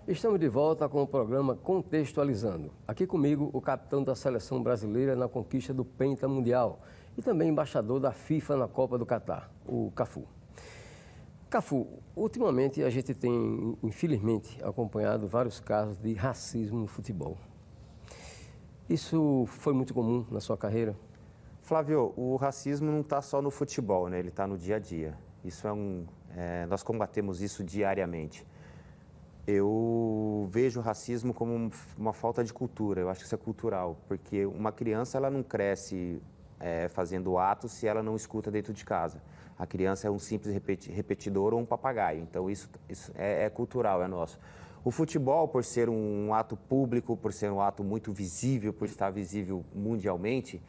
Estamos de volta com o programa Contextualizando. Aqui comigo, o capitão da seleção brasileira na conquista do Penta Mundial e também embaixador da FIFA na Copa do Catar, o Cafu. Cafu, ultimamente a gente tem, infelizmente, acompanhado vários casos de racismo no futebol. Isso foi muito comum na sua carreira? Flávio, o racismo não está só no futebol, né? Ele está no dia a dia. Isso nós combatemos isso diariamente. Eu vejo o racismo como uma falta de cultura, eu acho que isso é cultural, porque uma criança ela não cresce fazendo atos se ela não escuta dentro de casa. A criança é um simples repetidor ou um papagaio, então isso é cultural, é nosso. O futebol, por ser um ato público, por ser um ato muito visível, por estar visível mundialmente,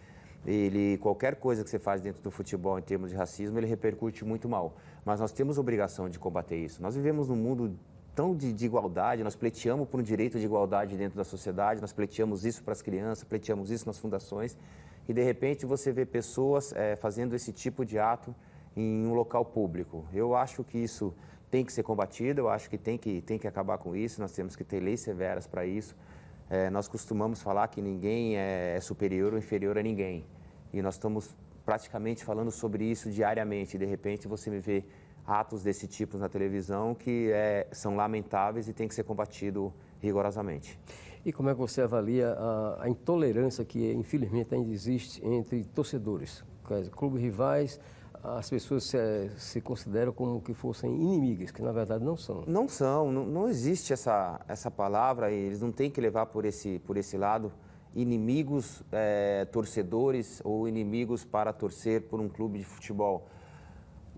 qualquer coisa que você faz dentro do futebol em termos de racismo, ele repercute muito mal. Mas nós temos obrigação de combater isso. Nós vivemos num mundo tão de igualdade, nós pleiteamos por um direito de igualdade dentro da sociedade, nós pleiteamos isso para as crianças, pleiteamos isso nas fundações, e de repente você vê pessoas fazendo esse tipo de ato em um local público. Eu acho que isso tem que ser combatido, eu acho que tem que acabar com isso, nós temos que ter leis severas para isso. Nós costumamos falar que ninguém é superior ou inferior a ninguém, e nós estamos praticamente falando sobre isso diariamente, e de repente você me vê atos desse tipo na televisão que são lamentáveis e tem que ser combatido rigorosamente. E como é que você avalia a intolerância que, infelizmente, ainda existe entre torcedores? Clubes rivais, as pessoas se consideram como que fossem inimigas, que na verdade não são. Não são, não existe essa palavra, e eles não têm que levar por esse lado inimigos torcedores ou inimigos para torcer por um clube de futebol.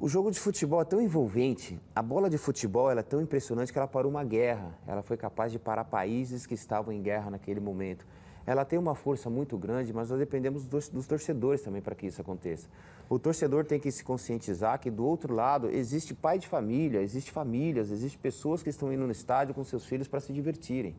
O jogo de futebol é tão envolvente, a bola de futebol ela é tão impressionante que ela parou uma guerra. Ela foi capaz de parar países que estavam em guerra naquele momento. Ela tem uma força muito grande, mas nós dependemos dos torcedores também para que isso aconteça. O torcedor tem que se conscientizar que do outro lado existe pai de família, existe famílias, existe pessoas que estão indo no estádio com seus filhos para se divertirem.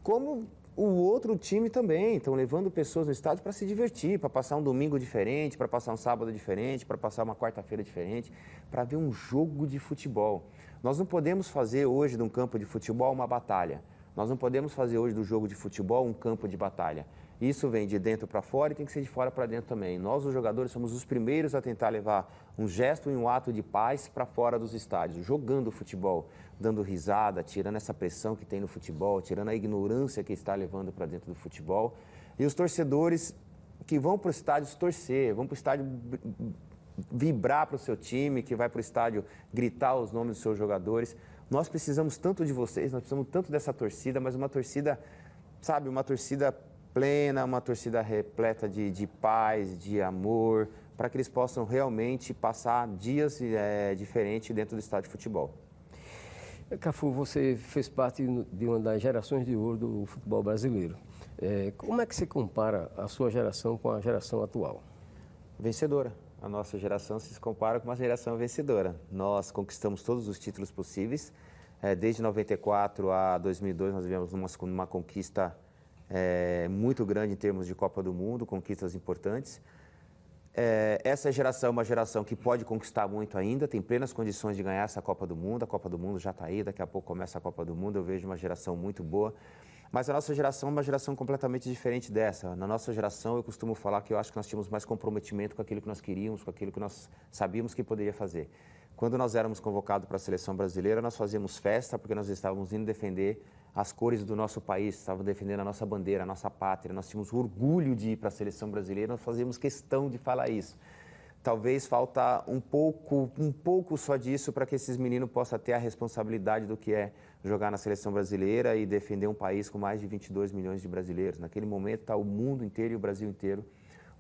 Como o outro time também, estão levando pessoas no estádio para se divertir, para passar um domingo diferente, para passar um sábado diferente, para passar uma quarta-feira diferente, para ver um jogo de futebol. Nós não podemos fazer hoje de um campo de futebol uma batalha. Nós não podemos fazer hoje do jogo de futebol um campo de batalha. Isso vem de dentro para fora e tem que ser de fora para dentro também. Nós, os jogadores, somos os primeiros a tentar levar um gesto e um ato de paz para fora dos estádios, jogando futebol, dando risada, tirando essa pressão que tem no futebol, tirando a ignorância que está levando para dentro do futebol. E os torcedores que vão para o estádio torcer, vão para o estádio vibrar para o seu time, que vai para o estádio gritar os nomes dos seus jogadores. Nós precisamos tanto de vocês, nós precisamos tanto dessa torcida, mas uma torcida, sabe, uma torcida plena, uma torcida repleta de paz, de amor, para que eles possam realmente passar dias diferentes dentro do estádio de futebol. Cafu, você fez parte de uma das gerações de ouro do futebol brasileiro. Como é que você compara a sua geração com a geração atual? Vencedora. A nossa geração se compara com uma geração vencedora. Nós conquistamos todos os títulos possíveis. Desde 94 a 2002, nós vivemos uma conquista muito grande em termos de Copa do Mundo, conquistas importantes. Essa geração é uma geração que pode conquistar muito ainda, tem plenas condições de ganhar essa Copa do Mundo. A Copa do Mundo já está aí, daqui a pouco começa a Copa do Mundo. Eu vejo uma geração muito boa. Mas a nossa geração é uma geração completamente diferente dessa. Na nossa geração, eu costumo falar que eu acho que nós tínhamos mais comprometimento com aquilo que nós queríamos, com aquilo que nós sabíamos que poderia fazer. Quando nós éramos convocados para a seleção brasileira, nós fazíamos festa porque nós estávamos indo defender as cores do nosso país, estávamos defendendo a nossa bandeira, a nossa pátria. Nós tínhamos orgulho de ir para a seleção brasileira, nós fazíamos questão de falar isso. Talvez falta um pouco só disso para que esses meninos possam ter a responsabilidade do que é jogar na seleção brasileira e defender um país com mais de 22 milhões de brasileiros. Naquele momento está o mundo inteiro e o Brasil inteiro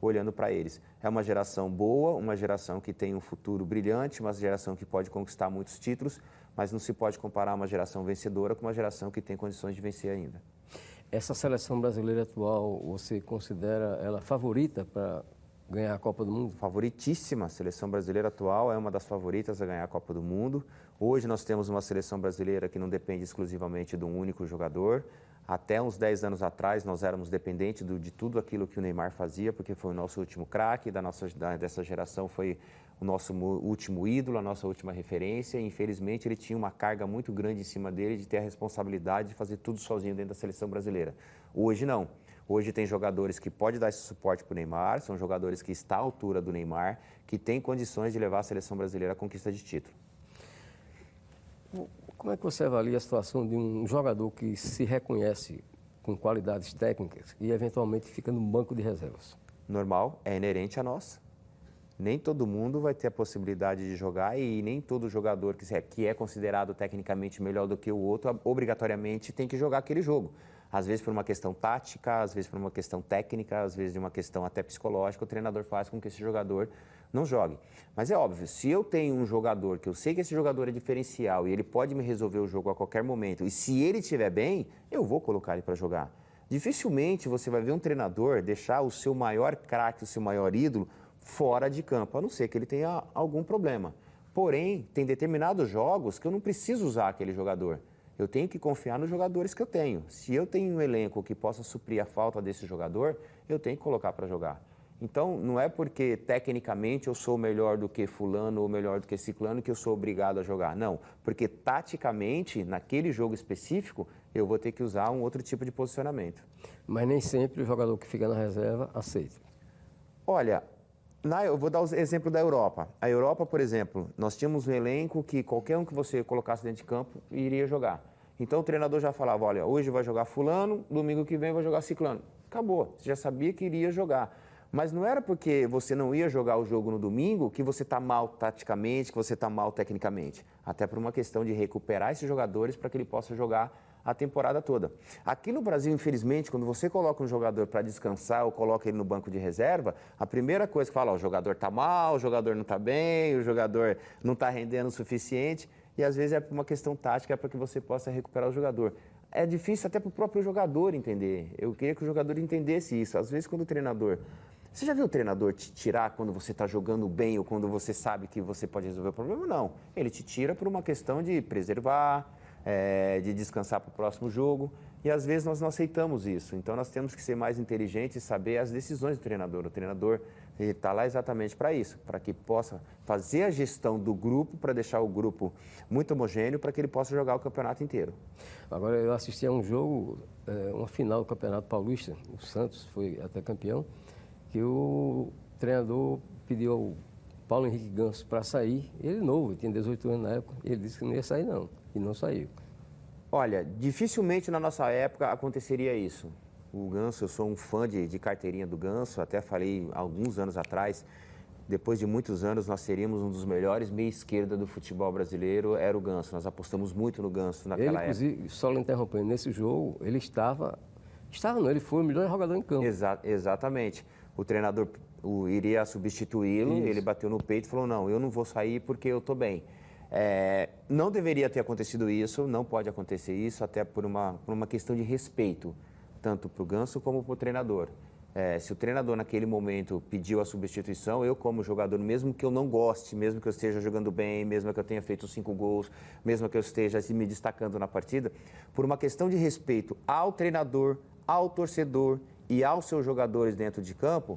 olhando para eles. É uma geração boa, uma geração que tem um futuro brilhante, uma geração que pode conquistar muitos títulos, mas não se pode comparar uma geração vencedora com uma geração que tem condições de vencer ainda. Essa seleção brasileira atual, você considera ela favorita para ganhar a Copa do Mundo? Favoritíssima. A seleção brasileira atual é uma das favoritas a ganhar a Copa do Mundo. Hoje nós temos uma seleção brasileira que não depende exclusivamente de um único jogador. Até uns 10 anos atrás nós éramos dependentes de tudo aquilo que o Neymar fazia, porque foi o nosso último craque, dessa geração foi o nosso último ídolo, a nossa última referência. E, infelizmente, ele tinha uma carga muito grande em cima dele de ter a responsabilidade de fazer tudo sozinho dentro da seleção brasileira. Hoje, não. Hoje tem jogadores que podem dar esse suporte para o Neymar, são jogadores que estão à altura do Neymar, que têm condições de levar a seleção brasileira à conquista de título. Como é que você avalia a situação de um jogador que se reconhece com qualidades técnicas e eventualmente fica no banco de reservas? Normal, é inerente a nós. Nem todo mundo vai ter a possibilidade de jogar e nem todo jogador que é considerado tecnicamente melhor do que o outro, obrigatoriamente tem que jogar aquele jogo. Às vezes por uma questão tática, às vezes por uma questão técnica, às vezes de uma questão até psicológica, o treinador faz com que esse jogador não jogue. Mas é óbvio, se eu tenho um jogador que eu sei que esse jogador é diferencial e ele pode me resolver o jogo a qualquer momento, e se ele estiver bem, eu vou colocar ele para jogar. Dificilmente você vai ver um treinador deixar o seu maior craque, o seu maior ídolo, fora de campo, a não ser que ele tenha algum problema. Porém, tem determinados jogos que eu não preciso usar aquele jogador. Eu tenho que confiar nos jogadores que eu tenho. Se eu tenho um elenco que possa suprir a falta desse jogador, eu tenho que colocar para jogar. Então, não é porque tecnicamente eu sou melhor do que fulano ou melhor do que ciclano que eu sou obrigado a jogar. Não, porque taticamente, naquele jogo específico, eu vou ter que usar um outro tipo de posicionamento. Mas nem sempre o jogador que fica na reserva aceita. Olha, eu vou dar o exemplo da Europa. A Europa, por exemplo, nós tínhamos um elenco que qualquer um que você colocasse dentro de campo iria jogar. Então o treinador já falava, olha, hoje vai jogar fulano, domingo que vem vai jogar ciclano. Acabou, você já sabia que iria jogar. Mas não era porque você não ia jogar o jogo no domingo que você está mal taticamente, que você está mal tecnicamente. Até por uma questão de recuperar esses jogadores para que ele possa jogar a temporada toda. Aqui no Brasil, infelizmente, quando você coloca um jogador para descansar ou coloca ele no banco de reserva, a primeira coisa que fala, ó, o jogador está mal, o jogador não está bem, o jogador não está rendendo o suficiente. E às vezes é por uma questão tática, é para que você possa recuperar o jogador. É difícil até para o próprio jogador entender. Eu queria que o jogador entendesse isso. Às vezes quando o treinador... Você já viu o treinador te tirar quando você está jogando bem ou quando você sabe que você pode resolver o problema? Não. Ele te tira por uma questão de preservar, de descansar para o próximo jogo. E às vezes nós não aceitamos isso. Então nós temos que ser mais inteligentes e saber as decisões do treinador. O treinador está lá exatamente para isso, para que possa fazer a gestão do grupo, para deixar o grupo muito homogêneo, para que ele possa jogar o campeonato inteiro. Agora eu assisti a um jogo, uma final do Campeonato Paulista, o Santos foi até campeão, que o treinador pediu ao Paulo Henrique Ganso para sair. Ele novo, tinha 18 anos na época, e ele disse que não ia sair não, e não saiu. Olha, dificilmente na nossa época aconteceria isso. O Ganso, eu sou um fã de carteirinha do Ganso, até falei alguns anos atrás, depois de muitos anos nós seríamos um dos melhores meia-esquerda do futebol brasileiro, era o Ganso. Nós apostamos muito no Ganso naquela época. Inclusive, só lhe interrompendo, nesse jogo ele ele foi o melhor jogador em campo. Exatamente. O treinador iria substituí-lo, ele bateu no peito e falou, não, eu não vou sair porque eu estou bem. Não deveria ter acontecido isso, não pode acontecer isso, até por uma questão de respeito, tanto para o Ganso como para o treinador. Se o treinador naquele momento pediu a substituição, eu como jogador, mesmo que eu não goste, mesmo que eu esteja jogando bem, mesmo que eu tenha feito 5 gols, mesmo que eu esteja me destacando na partida, por uma questão de respeito ao treinador, ao torcedor e aos seus jogadores dentro de campo,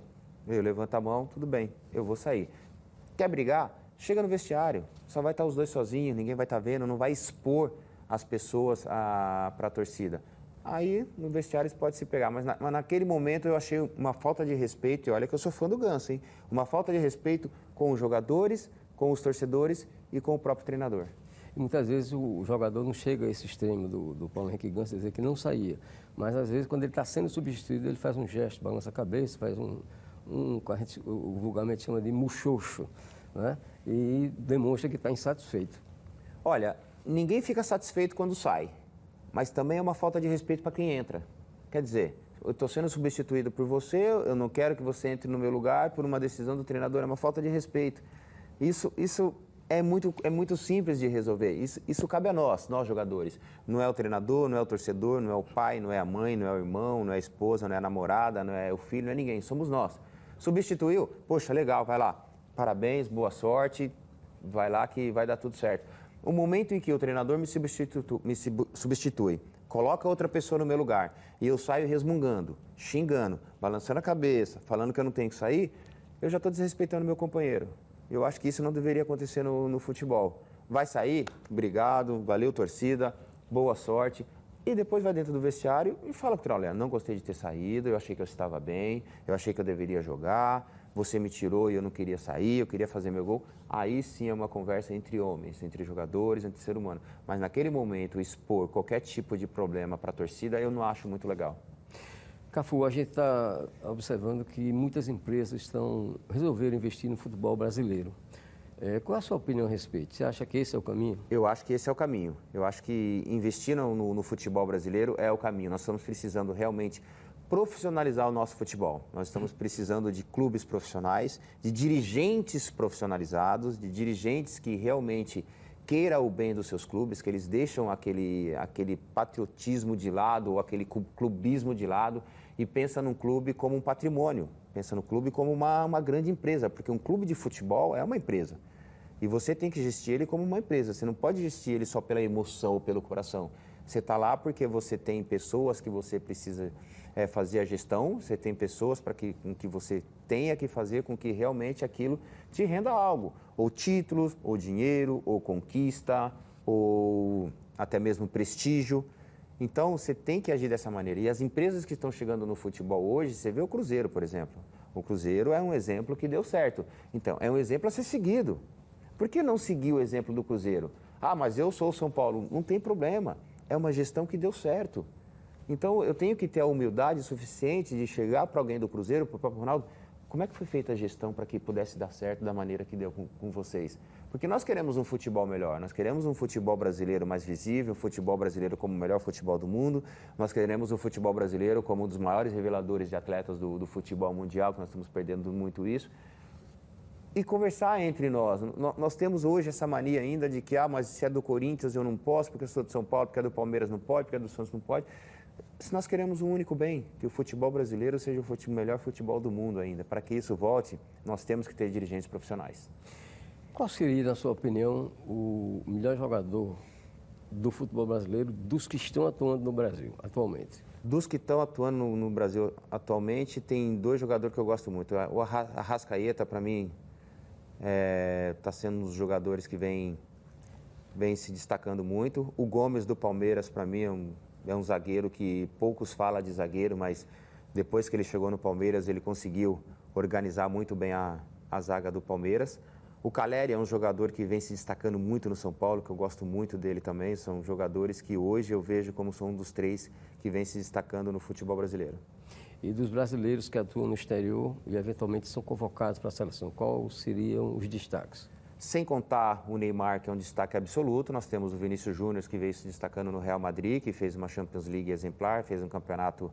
eu levanto a mão, tudo bem, eu vou sair. Quer brigar? Chega no vestiário, só vai estar os dois sozinhos, ninguém vai estar vendo, não vai expor as pessoas para a torcida. Aí, no vestiário, isso pode se pegar. Mas naquele momento eu achei uma falta de respeito, e olha que eu sou fã do Ganso, hein? Uma falta de respeito com os jogadores, com os torcedores e com o próprio treinador. E muitas vezes o jogador não chega a esse extremo do Paulo Henrique Ganso, dizer que não saía. Mas às vezes, quando ele está sendo substituído, ele faz um gesto, balança a cabeça, faz o vulgarmente chama de muxoxo, né? E demonstra que está insatisfeito. Olha, ninguém fica satisfeito quando sai. Mas também é uma falta de respeito para quem entra. Quer dizer, eu estou sendo substituído por você, eu não quero que você entre no meu lugar por uma decisão do treinador, é uma falta de respeito. Isso é muito simples de resolver, isso cabe a nós jogadores. Não é o treinador, não é o torcedor, não é o pai, não é a mãe, não é o irmão, não é a esposa, não é a namorada, não é o filho, não é ninguém, somos nós. Substituiu? Poxa, legal, vai lá, parabéns, boa sorte, vai lá que vai dar tudo certo. O momento em que o treinador me substitui, coloca outra pessoa no meu lugar e eu saio resmungando, xingando, balançando a cabeça, falando que eu não tenho que sair, eu já estou desrespeitando meu companheiro. Eu acho que isso não deveria acontecer no futebol. Vai sair? Obrigado, valeu torcida, boa sorte. E depois vai dentro do vestiário e fala para o treinador, não gostei de ter saído, eu achei que eu estava bem, eu achei que eu deveria jogar, você me tirou e eu não queria sair, eu queria fazer meu gol. Aí sim é uma conversa entre homens, entre jogadores, entre ser humano. Mas naquele momento, expor qualquer tipo de problema para a torcida, eu não acho muito legal. Cafu, a gente está observando que muitas empresas resolveram investir no futebol brasileiro. Qual é a sua opinião a respeito? Você acha que esse é o caminho? Eu acho que esse é o caminho. Eu acho que investir no futebol brasileiro é o caminho. Nós estamos precisando realmente profissionalizar o nosso futebol. Nós estamos precisando de clubes profissionais, de dirigentes profissionalizados, de dirigentes que realmente queiram o bem dos seus clubes, que eles deixam aquele patriotismo de lado ou aquele clubismo de lado e pensam num clube como um patrimônio, pensa no clube como uma grande empresa, porque um clube de futebol é uma empresa. E você tem que gestir ele como uma empresa, você não pode gestir ele só pela emoção ou pelo coração. Você está lá porque você tem pessoas que você precisa fazer a gestão, você tem pessoas com que você tenha que fazer com que realmente aquilo te renda algo. Ou títulos, ou dinheiro, ou conquista, ou até mesmo prestígio. Então, você tem que agir dessa maneira. E as empresas que estão chegando no futebol hoje, você vê o Cruzeiro, por exemplo. O Cruzeiro é um exemplo que deu certo. Então, é um exemplo a ser seguido. Por que não seguir o exemplo do Cruzeiro? Ah, mas eu sou o São Paulo. Não tem problema. É uma gestão que deu certo. Então, eu tenho que ter a humildade suficiente de chegar para alguém do Cruzeiro, para o próprio Ronaldo, como é que foi feita a gestão para que pudesse dar certo da maneira que deu com vocês? Porque nós queremos um futebol melhor, nós queremos um futebol brasileiro mais visível, um futebol brasileiro como o melhor futebol do mundo, nós queremos um futebol brasileiro como um dos maiores reveladores de atletas do futebol mundial, que nós estamos perdendo muito isso. E conversar entre nós. Nós temos hoje essa mania ainda de que, mas se é do Corinthians eu não posso, porque eu sou de São Paulo, porque é do Palmeiras não pode, porque é do Santos não pode. Se nós queremos um único bem, que o futebol brasileiro seja o melhor futebol do mundo ainda. Para que isso volte, nós temos que ter dirigentes profissionais. Qual seria, na sua opinião, o melhor jogador do futebol brasileiro dos que estão atuando no Brasil atualmente? Dos que estão atuando no Brasil atualmente, tem dois jogadores que eu gosto muito. O Arrascaeta, para mim, está sendo um dos jogadores que vem se destacando muito. O Gomes do Palmeiras, para mim, é um zagueiro que poucos falam de zagueiro, mas depois que ele chegou no Palmeiras, ele conseguiu organizar muito bem a zaga do Palmeiras. O Calleri é um jogador que vem se destacando muito no São Paulo, que eu gosto muito dele também. São jogadores que hoje eu vejo como são um dos três que vem se destacando no futebol brasileiro. E dos brasileiros que atuam no exterior e eventualmente são convocados para a seleção, quais seriam os destaques? Sem contar o Neymar, que é um destaque absoluto, nós temos o Vinícius Júnior, que veio se destacando no Real Madrid, que fez uma Champions League exemplar, fez um campeonato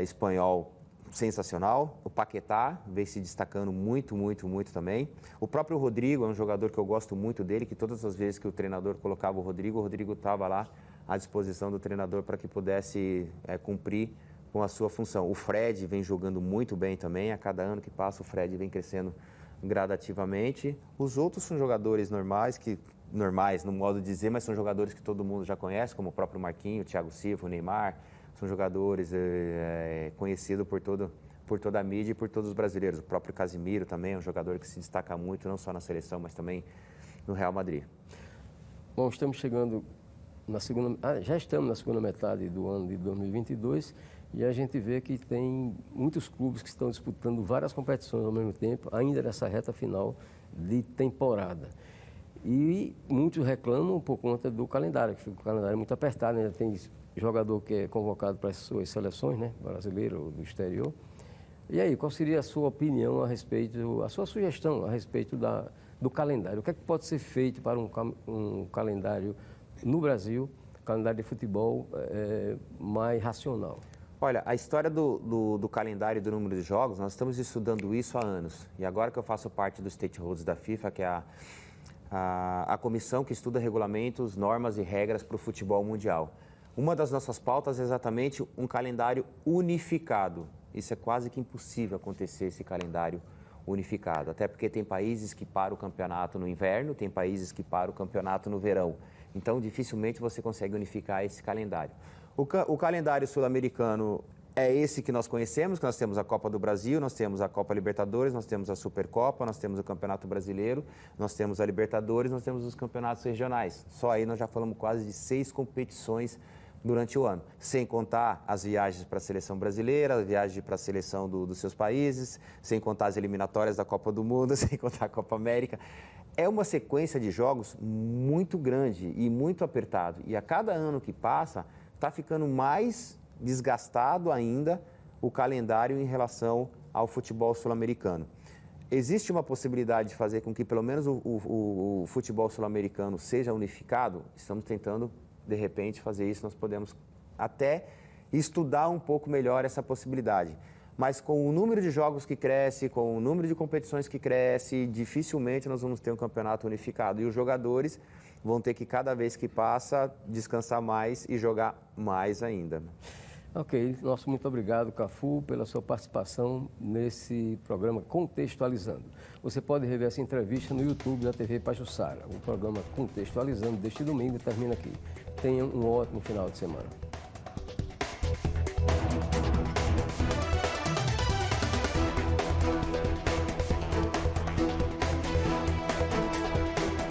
espanhol sensacional. O Paquetá veio se destacando muito, muito, muito também. O próprio Rodrigo é um jogador que eu gosto muito dele, que todas as vezes que o treinador colocava o Rodrigo estava lá à disposição do treinador para que pudesse cumprir com a sua função. O Fred vem jogando muito bem também, a cada ano que passa o Fred vem crescendo gradativamente. Os outros são jogadores normais no modo de dizer, mas são jogadores que todo mundo já conhece, como o próprio Marquinhos, o Thiago Silva, o Neymar. São jogadores conhecidos por toda a mídia e por todos os brasileiros. O próprio Casimiro também é um jogador que se destaca muito, não só na seleção, mas também no Real Madrid. Bom, estamos chegando já estamos na segunda metade do ano de 2022 e a gente vê que tem muitos clubes que estão disputando várias competições ao mesmo tempo, ainda nessa reta final de temporada. E muitos reclamam por conta do calendário, que o calendário é muito apertado, ainda tem jogador que é convocado para as suas seleções, né, brasileiro ou do exterior. E aí, qual seria a sua opinião a sua sugestão a respeito do calendário? O que é que pode ser feito para um calendário no Brasil, calendário de futebol mais racional? Olha, a história do calendário e do número de jogos, nós estamos estudando isso há anos. E agora que eu faço parte dos stakeholders da FIFA, que é a comissão que estuda regulamentos, normas e regras para o futebol mundial. Uma das nossas pautas é exatamente um calendário unificado. Isso é quase que impossível acontecer, esse calendário unificado. Até porque tem países que param o campeonato no inverno, tem países que param o campeonato no verão. Então, dificilmente você consegue unificar esse calendário. O calendário sul-americano é esse que nós conhecemos, que nós temos a Copa do Brasil, nós temos a Copa Libertadores, nós temos a Supercopa, nós temos o Campeonato Brasileiro, nós temos a Libertadores, nós temos os campeonatos regionais. Só aí nós já falamos quase de 6 competições durante o ano, sem contar as viagens para a seleção brasileira, as viagens para a seleção dos seus países, sem contar as eliminatórias da Copa do Mundo, sem contar a Copa América. É uma sequência de jogos muito grande e muito apertado. E a cada ano que passa, está ficando mais desgastado ainda o calendário em relação ao futebol sul-americano. Existe uma possibilidade de fazer com que pelo menos o futebol sul-americano seja unificado? Estamos tentando, de repente, fazer isso. Nós podemos até estudar um pouco melhor essa possibilidade. Mas com o número de jogos que cresce, com o número de competições que cresce, dificilmente nós vamos ter um campeonato unificado. E os jogadores vão ter que, cada vez que passa, descansar mais e jogar mais ainda. Ok, nosso muito obrigado, Cafu, pela sua participação nesse programa Contextualizando. Você pode rever essa entrevista no YouTube da TV Pajuçara. O programa Contextualizando deste domingo termina aqui. Tenham um ótimo final de semana.